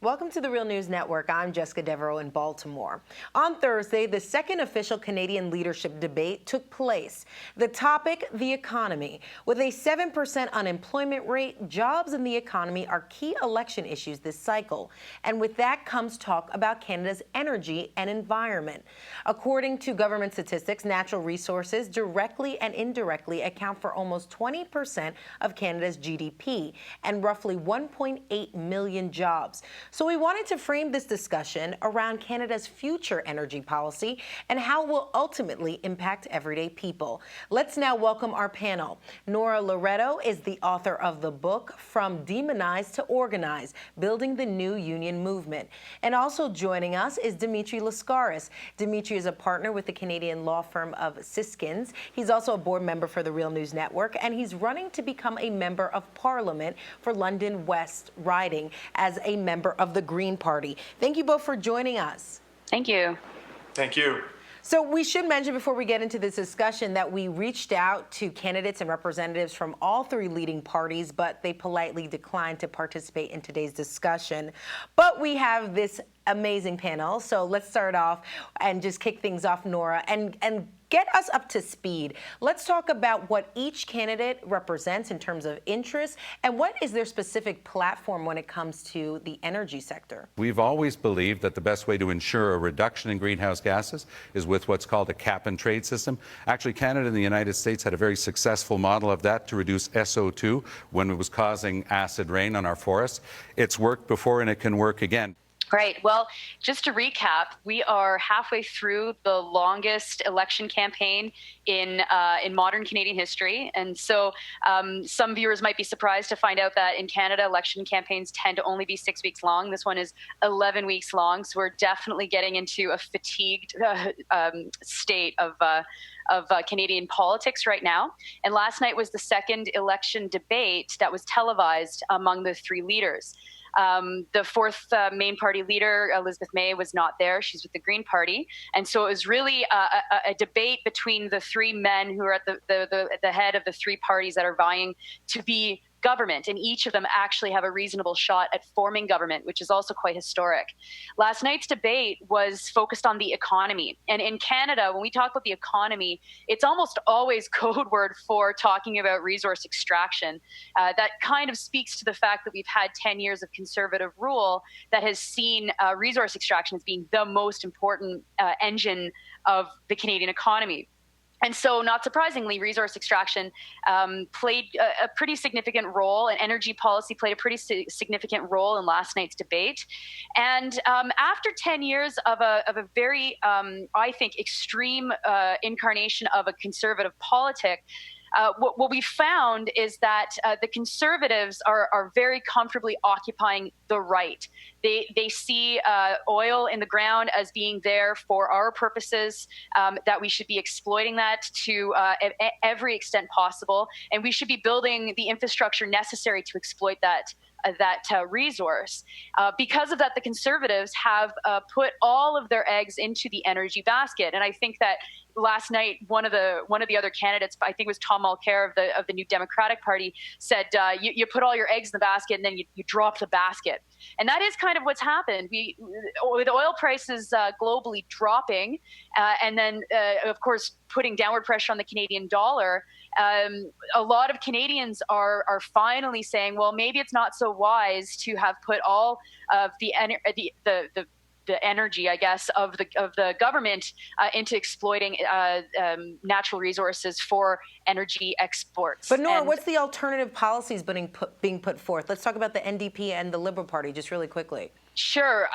Welcome to the Real News Network. I'm Jessica Devereaux in Baltimore. On Thursday, the second official Canadian leadership debate took place. The topic, the economy. With a 7% unemployment rate, jobs and the economy are key election issues this cycle. And with that comes talk about Canada's energy and environment. According to government statistics, natural resources directly and indirectly account for almost 20% of Canada's GDP and roughly 1.8 million jobs. So we wanted to frame this discussion around Canada's future energy policy and how it will ultimately impact everyday people. Let's now welcome our panel. Nora Loreto is the author of the book From Demonized to Organized, Building the New Union Movement. And also joining us is Dimitri Lascaris. Dimitri is a partner with the Canadian law firm of Siskins. He's also a board member for the Real News Network, and he's running to become a member of Parliament for London West riding as a member of the Green Party. Thank you both for joining us. Thank you. Thank you. So we should mention before we get into this discussion that we reached out to candidates and representatives from all three leading parties, but they politely declined to participate in today's discussion. But we have this amazing panel. So let's start off and just kick things off, Nora, and get us up to speed. Let's talk about what each candidate represents in terms of interest and what is their specific platform when it comes to the energy sector. We've always believed that the best way to ensure a reduction in greenhouse gases is with what's called a cap and trade system. Actually, Canada and the United States had a very successful model of that to reduce SO2 when it was causing acid rain on our forests. It's worked before and it can work again. Great. Well, just to recap, we are halfway through the longest election campaign in modern Canadian history. And so some viewers might be surprised to find out that in Canada, election campaigns tend to only be 6 weeks long. This one is 11 weeks long. So we're definitely getting into a fatigued state of Canadian politics right now. And last night was the second election debate that was televised among the three leaders. The fourth main party leader, Elizabeth May, was not there. She's with the Green Party. And so it was really a debate between the three men who are at the head of the three parties that are vying to be government, and each of them actually have a reasonable shot at forming government, which is also quite historic. Last night's debate was focused on the economy. And in Canada, when we talk about the economy, it's almost always code word for talking about resource extraction. That kind of speaks to the fact that we've had 10 years of conservative rule that has seen resource extraction as being the most important engine of the Canadian economy. And so, not surprisingly, resource extraction played a pretty significant role, and energy policy played a pretty significant role in last night's debate. And after 10 years of a very, I think, extreme incarnation of a conservative politic, what we found is that the Conservatives are very comfortably occupying the right. They see oil in the ground as being there for our purposes, that we should be exploiting that to every extent possible, and we should be building the infrastructure necessary to exploit that resource. Because of that, the Conservatives have put all of their eggs into the energy basket, and I think that last night, one of the other candidates, I think it was Tom Mulcair of the New Democratic Party, said you put all your eggs in the basket and then you drop the basket. And that is kind of what's happened. With oil prices globally dropping, and then of course putting downward pressure on the Canadian dollar, a lot of Canadians are finally saying, well, maybe it's not so wise to have put all of the energy, I guess, of the government into exploiting natural resources for energy exports. But Nora, what's the alternative policies being put forth? Let's talk about the NDP and the Liberal Party just really quickly. Sure.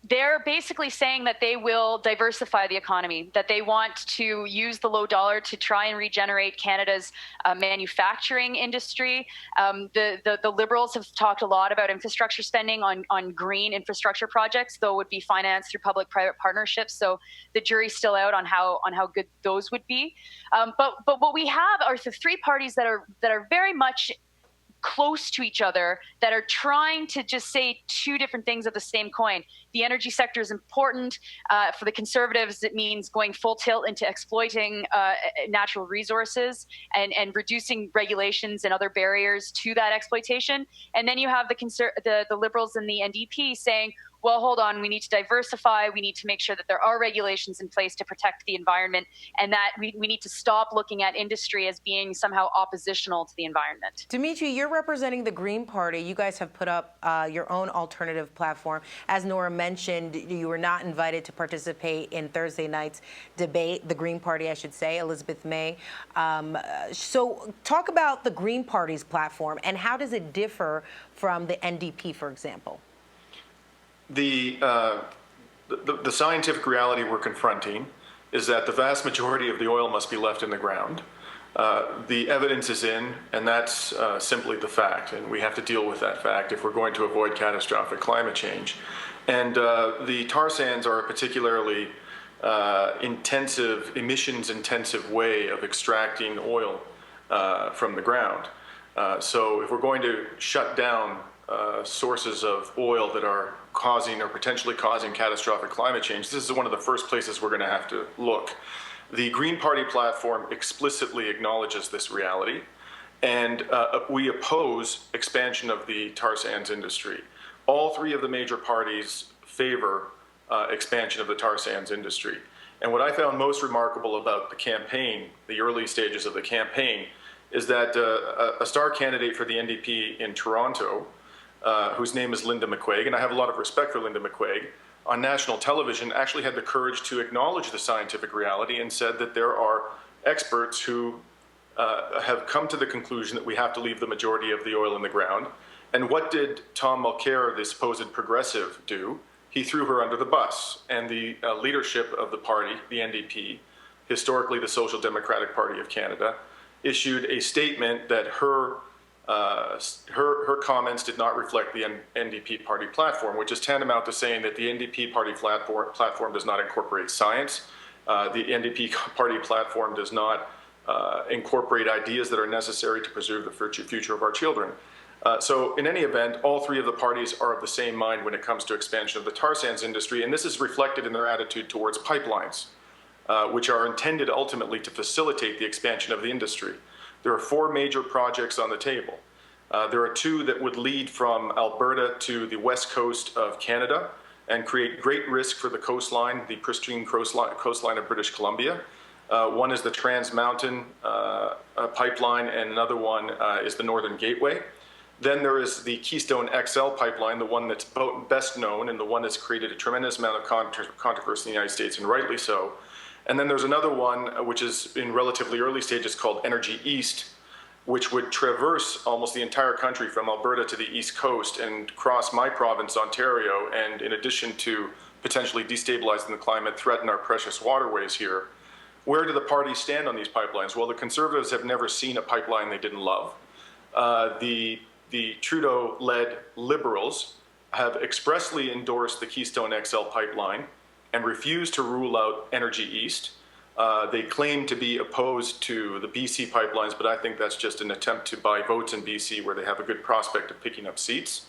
They're basically saying that they will diversify the economy, that they want to use the low dollar to try and regenerate Canada's manufacturing industry. The Liberals have talked a lot about infrastructure spending on green infrastructure projects, though it would be financed through public-private partnerships. So the jury's still out on how good those would be. But what we have are the three parties that are very much close to each other that are trying to just say two different things of the same coin. The energy sector is important. For the Conservatives, it means going full tilt into exploiting natural resources and reducing regulations and other barriers to that exploitation. And then you have the Liberals and the NDP saying, well, hold on, we need to diversify. We need to make sure that there are regulations in place to protect the environment, and that we need to stop looking at industry as being somehow oppositional to the environment. Dimitri, you're representing the Green Party. You guys have put up your own alternative platform. As Nora mentioned, you were not invited to participate in Thursday night's debate, the Green Party, I should say, Elizabeth May. So talk about the Green Party's platform, and how does it differ from the NDP, for example? The scientific reality we're confronting is that the vast majority of the oil must be left in the ground. The evidence is in, and that's simply the fact, and we have to deal with that fact if we're going to avoid catastrophic climate change. And the tar sands are a particularly emissions-intensive way of extracting oil from the ground. So if we're going to shut down sources of oil that are causing or potentially causing catastrophic climate change, this is one of the first places we're going to have to look. The Green Party platform explicitly acknowledges this reality, and we oppose expansion of the tar sands industry. All three of the major parties favor expansion of the tar sands industry. And what I found most remarkable about the campaign, the early stages of the campaign, is that a star candidate for the NDP in Toronto, whose name is Linda McQuaig, and I have a lot of respect for Linda McQuaig, on national television actually had the courage to acknowledge the scientific reality and said that there are experts who have come to the conclusion that we have to leave the majority of the oil in the ground. And what did Tom Mulcair, the supposed progressive, do? He threw her under the bus. And the leadership of the party, the NDP, historically the Social Democratic Party of Canada, issued a statement that her comments did not reflect the NDP party platform, which is tantamount to saying that the NDP party platform does not incorporate science. The NDP party platform does not incorporate ideas that are necessary to preserve the future of our children. So in any event, all three of the parties are of the same mind when it comes to expansion of the tar sands industry, and this is reflected in their attitude towards pipelines, which are intended ultimately to facilitate the expansion of the industry. There are four major projects on the table. There are two that would lead from Alberta to the west coast of Canada and create great risk for the coastline, the pristine coastline of British Columbia. One is the Trans Mountain pipeline, and another one is the Northern Gateway. Then there is the Keystone XL pipeline, the one that's best known and the one that's created a tremendous amount of controversy in the United States, and rightly so. And then there's another one, which is in relatively early stages, called Energy East, which would traverse almost the entire country from Alberta to the East Coast and cross my province, Ontario, and in addition to potentially destabilizing the climate, threaten our precious waterways here. Where do the parties stand on these pipelines? Well, the Conservatives have never seen a pipeline they didn't love. The Trudeau-led Liberals have expressly endorsed the Keystone XL pipeline and refused to rule out Energy East. They claim to be opposed to the BC pipelines, but I think that's just an attempt to buy votes in BC where they have a good prospect of picking up seats.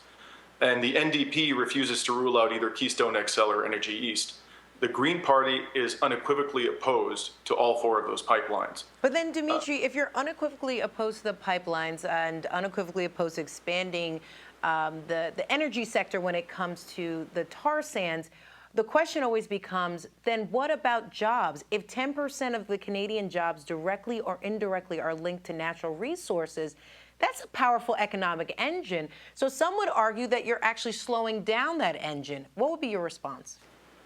And the NDP refuses to rule out either Keystone XL or Energy East. The Green Party is unequivocally opposed to all four of those pipelines. But then, Dimitri, if you're unequivocally opposed to the pipelines and unequivocally opposed to expanding the energy sector when it comes to the tar sands, the question always becomes, then what about jobs? If 10% of the Canadian jobs directly or indirectly are linked to natural resources, that's a powerful economic engine. So some would argue that you're actually slowing down that engine. What would be your response?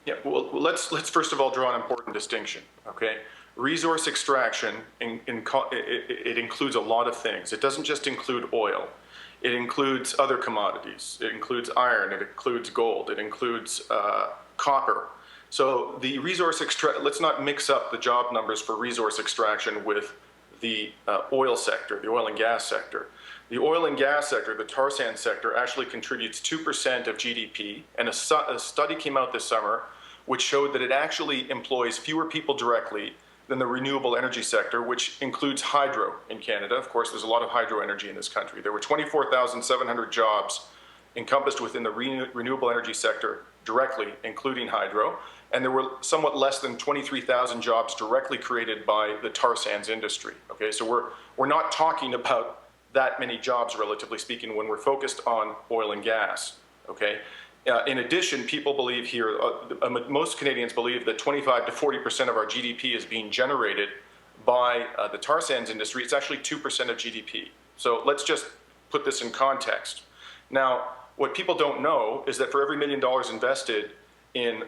Yeah, well, let's first of all draw an important distinction, okay? Resource extraction, it includes a lot of things. It doesn't just include oil. It includes other commodities. It includes iron. It includes gold. It includes copper. So the let's not mix up the job numbers for resource extraction with the oil sector, the oil and gas sector. The oil and gas sector, the tar sand sector, actually contributes 2% of GDP, and a study came out this summer which showed that it actually employs fewer people directly than the renewable energy sector, which includes hydro in Canada. Of course, there's a lot of hydro energy in this country. There were 24,700 jobs encompassed within the renewable energy sector directly, including hydro, and there were somewhat less than 23,000 jobs directly created by the tar sands industry. Okay, so we're not talking about that many jobs, relatively speaking, when we're focused on oil and gas. Okay. In addition, people believe here, most Canadians believe that 25 to 40% of our GDP is being generated by the tar sands industry. It's actually 2% of GDP. So let's just put this in context. Now, what people don't know is that for every $1 million invested in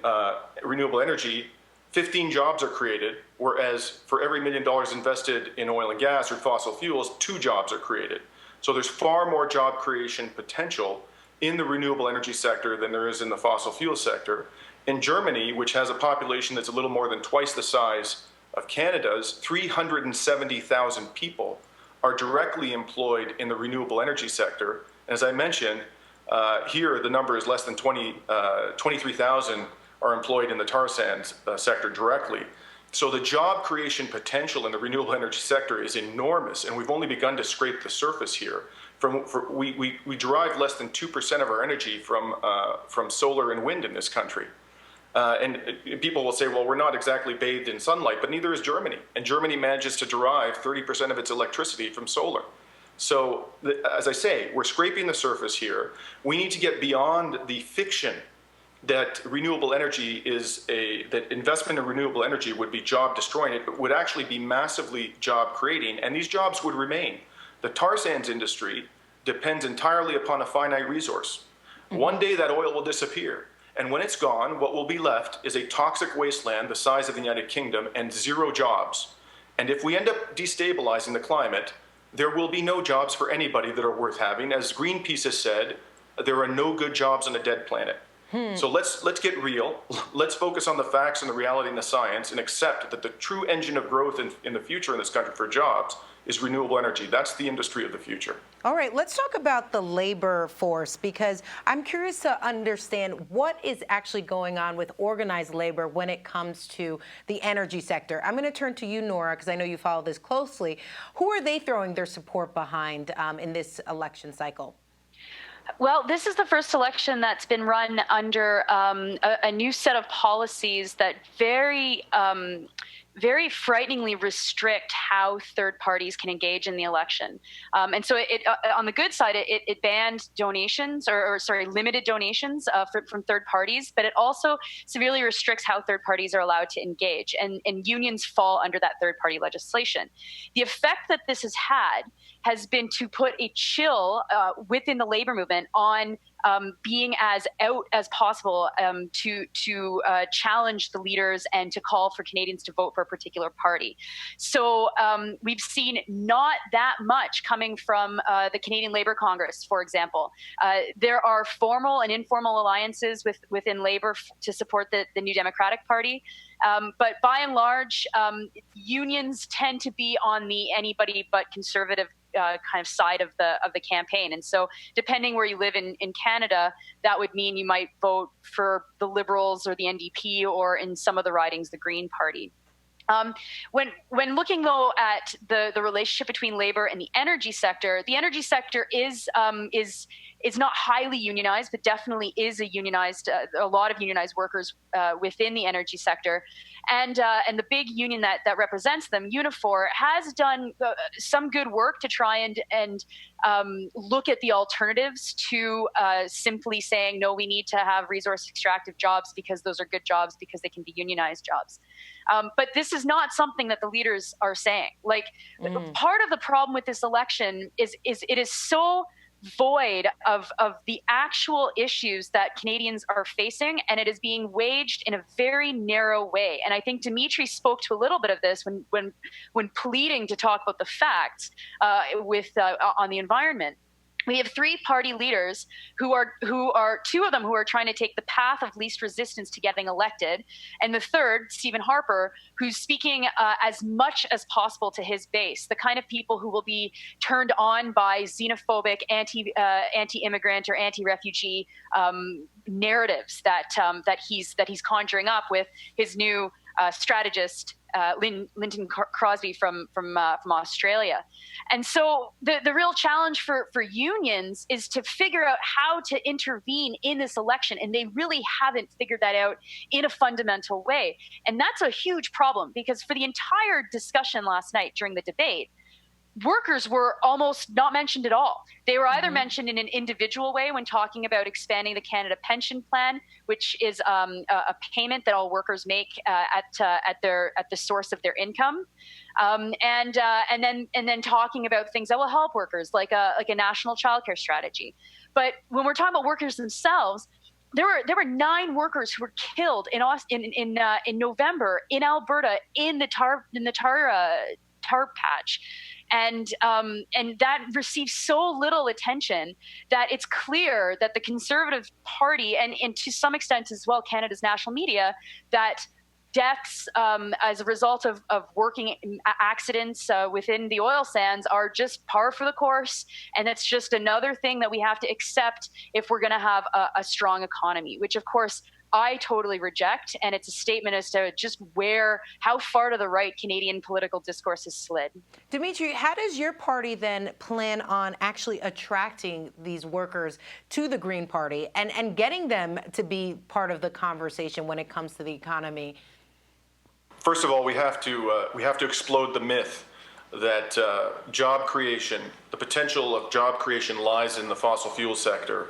renewable energy, 15 jobs are created, whereas for every $1 million invested in oil and gas or fossil fuels, 2 jobs are created. So there's far more job creation potential in the renewable energy sector than there is in the fossil fuel sector. In Germany, which has a population that's a little more than twice the size of Canada's, 370,000 people are directly employed in the renewable energy sector. As I mentioned, here the number is less than 23,000 are employed in the tar sands sector directly. So the job creation potential in the renewable energy sector is enormous, and we've only begun to scrape the surface here. We derive less than 2% of our energy from solar and wind in this country. And people will say, well, we're not exactly bathed in sunlight, but neither is Germany. And Germany manages to derive 30% of its electricity from solar. So, as I say, we're scraping the surface here. We need to get beyond the fiction that renewable energy that investment in renewable energy would be job destroying. It would actually be massively job creating, and these jobs would remain. The tar sands industry depends entirely upon a finite resource. One day that oil will disappear, and when it's gone, what will be left is a toxic wasteland the size of the United Kingdom and 0 jobs. And if we end up destabilizing the climate, there will be no jobs for anybody that are worth having. As Greenpeace has said, there are no good jobs on a dead planet. So let's get real. Let's focus on the facts and the reality and the science, and accept that the true engine of growth in the future in this country for jobs is renewable energy. That's the industry of the future. All right, let's talk about the labor force, because I'm curious to understand what is actually going on with organized labor when it comes to the energy sector. I'm going to turn to you, Nora, because I know you follow this closely. Who are they throwing their support behind in this election cycle? Well, this is the first election that's been run under a new set of policies that very frighteningly restrict how third parties can engage in the election. And so on the good side, it banned donations limited donations from third parties, but it also severely restricts how third parties are allowed to engage, and unions fall under that third party legislation. The effect that this has had has been to put a chill within the labor movement on being as out as possible to challenge the leaders and to call for Canadians to vote for a particular party. So we've seen not that much coming from the Canadian Labour Congress, for example. There are formal and informal alliances within Labour to support the New Democratic Party. But by and large, unions tend to be on the anybody but conservative kind of side of the campaign. And so depending where you live in Canada, that would mean you might vote for the Liberals or the NDP, or in some of the ridings, the Green Party. When looking, though, at the relationship between labor and the energy sector is not highly unionized, but definitely is a lot of unionized workers within the energy sector. And the big union that represents them, Unifor, has done some good work to try and look at the alternatives to simply saying, no, we need to have resource extractive jobs because those are good jobs because they can be unionized jobs. But this is not something that the leaders are saying. Part of the problem with this election is it is so void of the actual issues that Canadians are facing, and it is being waged in a very narrow way. And I think Dimitri spoke to a little bit of this when pleading to talk about the facts on the environment. We have 3 party leaders who are 2 of them who are trying to take the path of least resistance to getting elected, and the third, Stephen Harper, who's speaking as much as possible to his base, the kind of people who will be turned on by xenophobic, anti-immigrant or anti-refugee narratives that he's conjuring up with his new strategist Linton Crosby from Australia. And so the real challenge for unions is to figure out how to intervene in this election, and they really haven't figured that out in a fundamental way. And that's a huge problem, because for the entire discussion last night during the debate, workers were almost not mentioned at all. They were either mentioned in an individual way when talking about expanding the Canada Pension Plan, which is a payment that all workers make at the source of their income, and then talking about things that will help workers, like a national childcare strategy. But when we're talking about workers themselves, there were 9 workers who were killed in November in Alberta in the tar patch. And that receives so little attention that it's clear that the Conservative Party, and to some extent as well Canada's national media, that deaths as a result of working accidents within the oil sands are just par for the course. And it's just another thing that we have to accept if we're going to have a strong economy, which of course I totally reject. And it's a statement as to just how far to the right Canadian political discourse has slid. Dimitri, how does your party then plan on actually attracting these workers to the Green Party and getting them to be part of the conversation when it comes to the economy? First of all, we have to explode the myth that job creation, the potential of job creation, lies in the fossil fuel sector,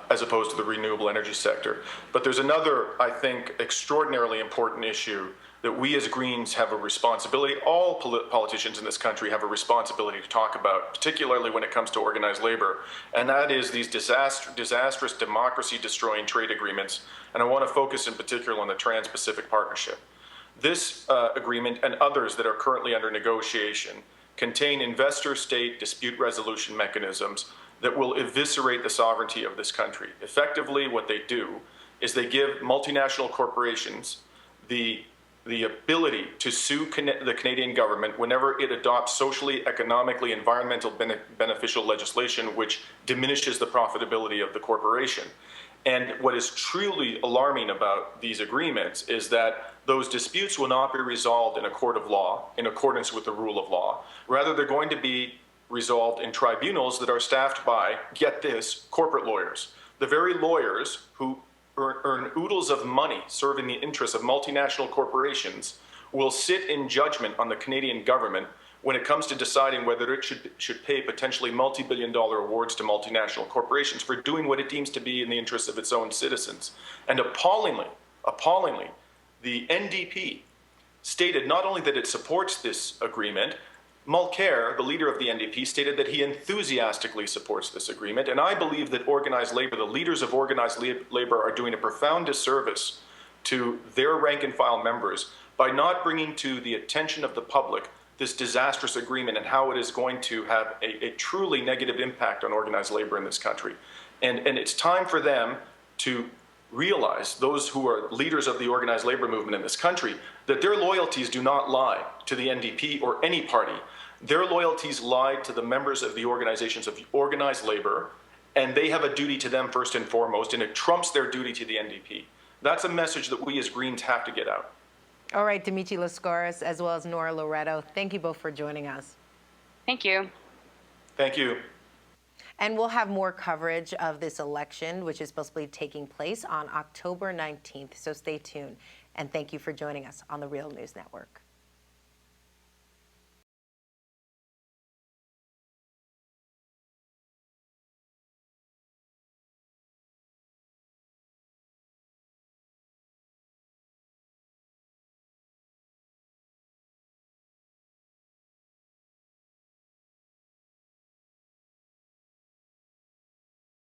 as opposed to the renewable energy sector. But there's another, I think, extraordinarily important issue that we as Greens have a responsibility, all politicians in this country have a responsibility to talk about, particularly when it comes to organized labor, and that is these disastrous democracy-destroying trade agreements. And I want to focus in particular on the Trans-Pacific Partnership. This agreement and others that are currently under negotiation contain investor-state dispute resolution mechanisms that will eviscerate the sovereignty of this country. Effectively, what they do is they give multinational corporations the ability to sue the Canadian government whenever it adopts socially, economically, environmental beneficial legislation which diminishes the profitability of the corporation. And what is truly alarming about these agreements is that those disputes will not be resolved in a court of law in accordance with the rule of law. Rather, they're going to be resolved in tribunals that are staffed by, get this, corporate lawyers. The very lawyers who earn oodles of money serving the interests of multinational corporations will sit in judgment on the Canadian government when it comes to deciding whether it should pay potentially multi-billion-dollar awards to multinational corporations for doing what it deems to be in the interests of its own citizens. And appallingly, the NDP stated not only that it supports this agreement, Mulcair, the leader of the NDP, stated that he enthusiastically supports this agreement, and I believe that organized labor, the leaders of organized labor, are doing a profound disservice to their rank-and-file members by not bringing to the attention of the public this disastrous agreement and how it is going to have a truly negative impact on organized labor in this country. And it's time for them to realize, those who are leaders of the organized labor movement in this country, that their loyalties do not lie to the NDP or any party. Their loyalties lie to the members of the organizations of organized labor, and they have a duty to them first and foremost, and it trumps their duty to the NDP. That's a message that we as Greens have to get out. All right, Dimitri Lascaris, as well as Nora Loreto, thank you both for joining us. Thank you. Thank you. And we'll have more coverage of this election, which is supposed to be taking place on October 19th, so stay tuned. And thank you for joining us on the Real News Network.